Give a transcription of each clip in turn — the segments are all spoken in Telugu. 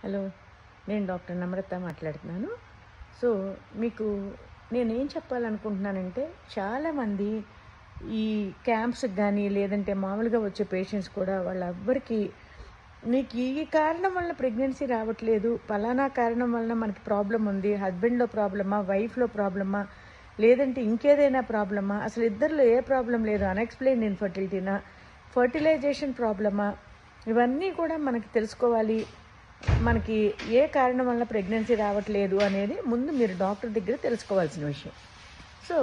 హలో, నేను డాక్టర్ నమ్రత మాట్లాడుతున్నాను. సో మీకు నేనేం చెప్పాలనుకుంటున్నానంటే, చాలామంది ఈ క్యాంప్స్కి కానీ లేదంటే మామూలుగా వచ్చే పేషెంట్స్ కూడా వాళ్ళెవ్వరికి నీకు ఈ కారణం వల్ల ప్రెగ్నెన్సీ రావట్లేదు, పలానా కారణం వలన మనకి ప్రాబ్లం ఉంది, హస్బెండ్లో ప్రాబ్లమా, వైఫ్లో ప్రాబ్లమా, లేదంటే ఇంకేదైనా ప్రాబ్లమా, అసలు ఇద్దరిలో ఏ ప్రాబ్లం లేదు, అన్ఎక్స్ప్లెయిన్డ్ ఇన్ఫర్టిలిటీనా, ఫర్టిలైజేషన్ ప్రాబ్లమా, ఇవన్నీ కూడా మనకి తెలుసుకోవాలి. మనకి ఏ కారణం వల్ల ప్రెగ్నెన్సీ రావట్లేదు అనేది ముందు మీరు డాక్టర్ దగ్గర తెలుసుకోవాల్సిన విషయం. సో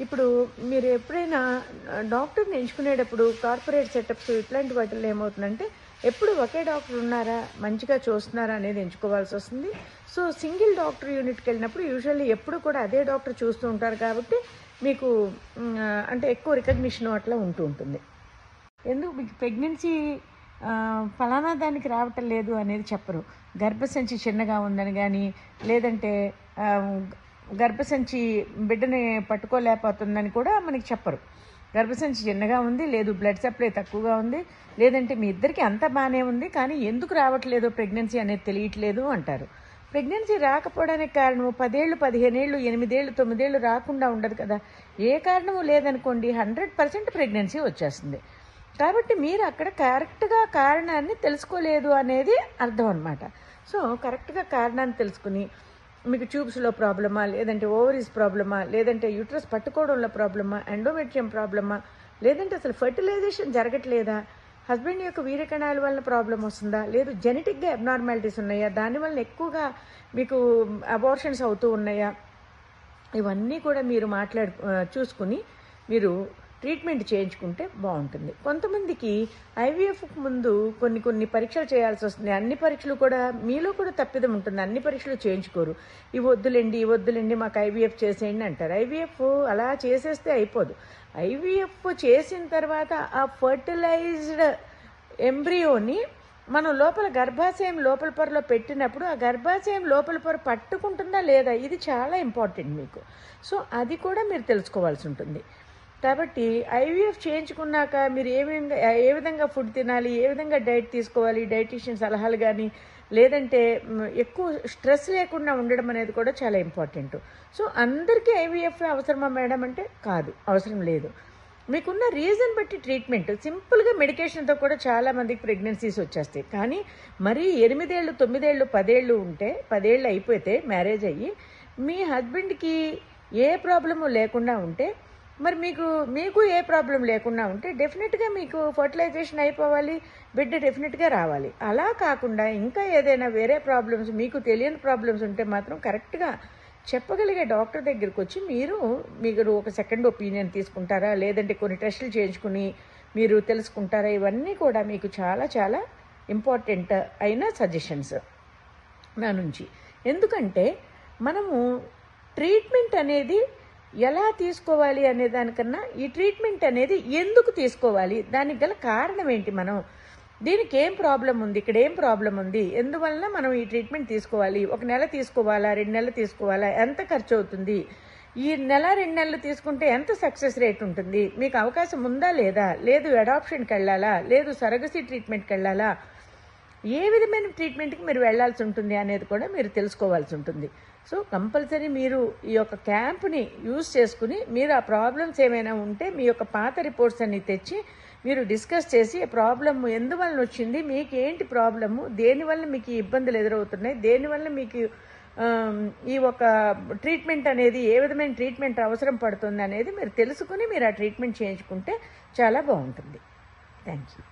ఇప్పుడు మీరు ఎప్పుడైనా డాక్టర్ని ఎంచుకునేటప్పుడు కార్పొరేట్ సెటప్స్ ఇట్లాంటి వాటిల్లో ఏమవుతుందంటే, ఎప్పుడు ఒకే డాక్టర్ ఉన్నారా, మంచిగా చూస్తున్నారా అనేది ఎంచుకోవాల్సి వస్తుంది. సో సింగిల్ డాక్టర్ యూనిట్కి వెళ్ళినప్పుడు యూజువల్లీ ఎప్పుడు కూడా అదే డాక్టర్ చూస్తూ ఉంటారు కాబట్టి మీకు అంటే ఎక్కువ రికగ్నిషన్ అట్లా ఉంటూ ఉంటుంది. ఎందుకు మీకు ప్రెగ్నెన్సీ ఫలానా దానికి రావటం లేదు అనేది చెప్పరు. గర్భసంచి చిన్నగా ఉందని కానీ, లేదంటే గర్భసంచి బిడ్డని పట్టుకోలేకపోతుందని కూడా మనకి చెప్పరు. గర్భసంచి చిన్నగా ఉంది, లేదు బ్లడ్ సప్లై తక్కువగా ఉంది, లేదంటే మీ ఇద్దరికి అంతా బాగానే ఉంది కానీ ఎందుకు రావట్లేదో ప్రెగ్నెన్సీ అనేది తెలియట్లేదు అంటారు. ప్రెగ్నెన్సీ రాకపోవడానికి కారణం 10 ఏళ్ళు, 15 ఏళ్ళు, 8 ఏళ్ళు, 9 ఏళ్ళు రాకుండా ఉండదు కదా. ఏ కారణము లేదనుకోండి 100% ప్రెగ్నెన్సీ వచ్చేస్తుంది. కాబట్టి మీరు అక్కడ కరెక్ట్గా కారణాన్ని తెలుసుకోలేదు అనేది అర్థం అనమాట. సో కరెక్ట్గా కారణాన్ని తెలుసుకుని, మీకు ట్యూబ్స్లో ప్రాబ్లమా, లేదంటే ఓవరీస్ ప్రాబ్లమా, లేదంటే యూట్రస్ పట్టుకోవడంలో ప్రాబ్లమా, ఎండోమెట్రియం ప్రాబ్లమా, లేదంటే అసలు ఫర్టిలైజేషన్ జరగట్లేదా, హస్బెండ్ యొక్క వీర్యకణాల వల్ల ప్రాబ్లం వస్తుందా, లేదు జెనెటిక్గా అబ్నార్మాలిటీస్ ఉన్నాయా, దానివల్ల ఎక్కువగా మీకు అబార్షన్స్ అవుతూ ఉన్నాయా, ఇవన్నీ కూడా మీరు చూసుకుని మీరు ట్రీట్మెంట్ చేయించుకుంటే బాగుంటుంది. కొంతమందికి ఐవీఎఫ్కి ముందు కొన్ని పరీక్షలు చేయాల్సి వస్తుంది. అన్ని పరీక్షలు కూడా మీలో కూడా తప్పిదం ఉంటుంది, అన్ని పరీక్షలు చేయించుకోరు. ఇవి వద్దులేండి మాకు ఐవీఎఫ్ చేసేయండి అంటారు. ఐవీఎఫ్ అలా చేసేస్తే అయిపోదు. ఐవీఎఫ్ చేసిన తర్వాత ఆ ఫర్టిలైజ్డ్ ఎంబ్రియోని మనం లోపల గర్భాశయం లోపల పొరలో పెట్టినప్పుడు ఆ గర్భాశయం లోపల పొర పట్టుకుంటుందా లేదా, ఇది చాలా ఇంపార్టెంట్ మీకు. సో అది కూడా మీరు తెలుసుకోవాల్సి ఉంటుంది. కాబట్టి ఐవీఎఫ్ చేయించుకున్నాక మీరు ఏ విధంగా ఫుడ్ తినాలి, ఏ విధంగా డైట్ తీసుకోవాలి, డైటీషియన్ సలహాలు కానీ, లేదంటే ఎక్కువ స్ట్రెస్ లేకుండా ఉండడం అనేది కూడా చాలా ఇంపార్టెంట్. సో అందరికీ ఐవీఎఫ్ అవసరమా మేడం అంటే కాదు, అవసరం లేదు. మీకున్న రీజన్ బట్టి ట్రీట్మెంట్, సింపుల్గా మెడికేషన్తో కూడా చాలామందికి ప్రెగ్నెన్సీస్ వచ్చేస్తాయి. కానీ మరీ 8 ఏళ్ళు, 9 ఏళ్ళు, 10 ఏళ్ళు ఉంటే, 10 ఏళ్ళు అయిపోతే మ్యారేజ్ అయ్యి మీ హస్బెండ్కి ఏ ప్రాబ్లము లేకుండా ఉంటే, మరి మీకు ఏ ప్రాబ్లం లేకుండా ఉంటే డెఫినెట్గా మీకు ఫర్టిలైజేషన్ అయిపోవాలి, బిడ్డ డెఫినెట్గా రావాలి. అలా కాకుండా ఇంకా ఏదైనా వేరే ప్రాబ్లమ్స్, మీకు తెలియని ప్రాబ్లమ్స్ ఉంటే మాత్రం కరెక్ట్గా చెప్పగలిగే డాక్టర్ దగ్గరికి వచ్చి మీరు ఒక సెకండ్ ఒపీనియన్ తీసుకుంటారా, లేదంటే కొన్ని టెస్టులు చేయించుకుని మీరు తెలుసుకుంటారా, ఇవన్నీ కూడా మీకు చాలా చాలా ఇంపార్టెంట్ అయిన సజెషన్స్ నా నుంచి. ఎందుకంటే మనము ట్రీట్మెంట్ అనేది ఎలా తీసుకోవాలి అనే దానికన్నా ఈ ట్రీట్మెంట్ అనేది ఎందుకు తీసుకోవాలి, దానికి గల కారణం ఏంటి, దీనికి ఏం ప్రాబ్లం ఉంది, ఇక్కడ ఏం ప్రాబ్లం ఉంది, ఎందువలన మనం ఈ ట్రీట్మెంట్ తీసుకోవాలి, 1 నెల తీసుకోవాలా, 2 నెలలు తీసుకోవాలా, ఎంత ఖర్చు అవుతుంది, ఈ నెల 2 నెలలు తీసుకుంటే ఎంత సక్సెస్ రేట్ ఉంటుంది, మీకు అవకాశం ఉందా లేదా, లేదు అడాప్షన్కి వెళ్ళాలా, లేదు సరగసీ ట్రీట్మెంట్కి వెళ్ళాలా, ఏ విధమైన ట్రీట్మెంట్కి మీరు వెళ్లాల్సి ఉంటుంది అనేది కూడా మీరు తెలుసుకోవాల్సి ఉంటుంది. సో కంపల్సరీ మీరు ఈ యొక్క క్యాంప్ని యూజ్ చేసుకుని మీరు ఆ ప్రాబ్లమ్స్ ఏమైనా ఉంటే మీ యొక్క పాత రిపోర్ట్స్ అన్ని తెచ్చి మీరు డిస్కస్ చేసి ప్రాబ్లమ్ ఎందువల్ల వచ్చింది, మీకు ఏంటి ప్రాబ్లము, దేనివల్ల మీకు ఇబ్బందులు ఎదురవుతున్నాయి, దేనివల్ల మీకు ఈ ఒక ట్రీట్మెంట్ అనేది ఏ విధమైన ట్రీట్మెంట్ అవసరం పడుతుంది అనేది మీరు తెలుసుకుని మీరు ఆ ట్రీట్మెంట్ చేయించుకుంటే చాలా బాగుంటుంది. Thank you.